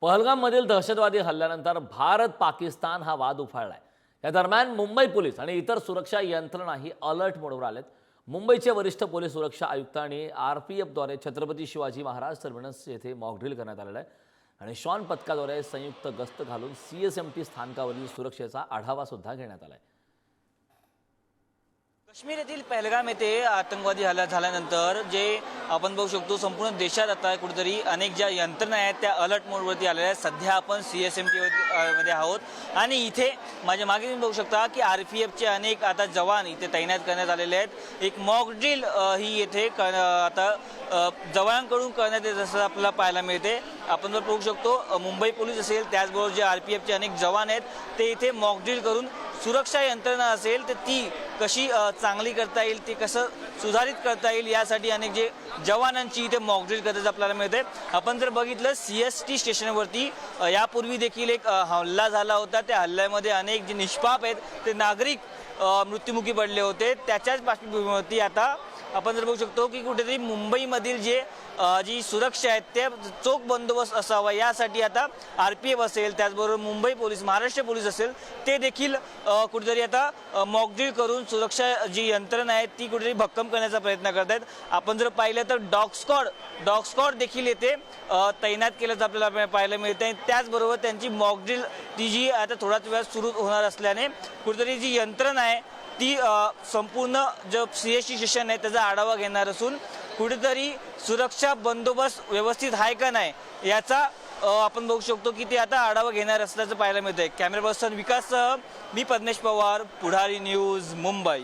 पहलगाममधील दहशतवादी हल्ल्यानंतर भारत पाकिस्तान हा वाद उफाळलाय। या दरम्यान मुंबई पोलीस आणि इतर सुरक्षा यंत्रणाही अलर्ट मोडवर आलेत। मुंबईचे वरिष्ठ पोलीस सुरक्षा आयुक्त आणि आरपीएफद्वारे छत्रपती शिवाजी महाराज टर्मिनस येथे मॉक ड्रिल करण्यात आलेला आहे आणि श्वान पथकाद्वारे संयुक्त गस्त घालून सीएसएमटी स्थानकावरील सुरक्षेचा आढावा सुद्धा घेण्यात आलाय। काश्मीर येथील पहलगाम येथे आतंकवादी हल्ला झाल्यानंतर जे आपण बघू शकतो संपूर्ण देशात आता कुठेतरी अनेक ज्या यंत्रणा आहेत त्या अलर्ट मोडवरती आलेल्या आहेत। सध्या आपण सीएसएमटी मध्ये आहोत आणि इथे माझ्या मागे तुम्ही बघू शकता की आरपीएफचे अनेक आता जवान इथे तैनात करण्यात आलेले आहेत। एक मॉक ड्रिल ही येथे आता जवानांकडून करण्यात येत असं आपल्याला पाहायला मिळते। आपण जर बघू शकतो मुंबई पोलीस असेल त्याचबरोबर जे आरपीएफचे अनेक जवान आहेत ते इथे मॉक ड्रिल करून सुरक्षा यंत्रणा असेल तर ती कशी चांगली करता येईल, ती कसं सुधारित करता येईल यासाठी अनेक जे जवानांची इथे मॉक ड्रिल करण्याचं आपल्याला मिळते। आपण जर बघितलं सीएसटी स्टेशनवरती यापूर्वी देखील एक हल्ला झाला होता। त्या हल्ल्यामध्ये अनेक जे निष्पाप आहेत ते नागरिक मृत्युमुखी पडले होते। त्याच्याच पार्श्वभूमीवरती आता आपण जर बघू शकतो की कुठेतरी मुंबईमधील जी सुरक्षा आहे ते चोख बंदोबस्त असावा यासाठी आता आरपीएफ असेल त्याचबरोबर मुंबई पोलीस, महाराष्ट्र पोलीस असेल ते देखील कुठेतरी आता मॉक ड्रिल करून सुरक्षा जी यंत्रणा आहे ती कुठेतरी भक्कम करण्याचा प्रयत्न करत आहेत। आपण जर पाहिलं तर डॉग स्क्वॉड देखील येथे तैनात केल्याचं आपल्याला पाहायला मिळते। त्याचबरोबर त्यांची मॉक ड्रिल ती जी आता थोड्याच वेळात सुरू होणार असल्याने कुठेतरी जी यंत्रणा आहे ती संपूर्ण जो सीएसटी स्टेशन आहे त्याचा आढावा घेणार असून कुठेतरी सुरक्षा बंदोबस्त व्यवस्थित आहे का नाही याचा आपण बघू शकतो की ते आता आढावा घेणार असल्याचं पाहायला मिळतंय। कॅमेरा पर्सन विकाससह मी पद्मेश पवार, पुढारी न्यूज, मुंबई।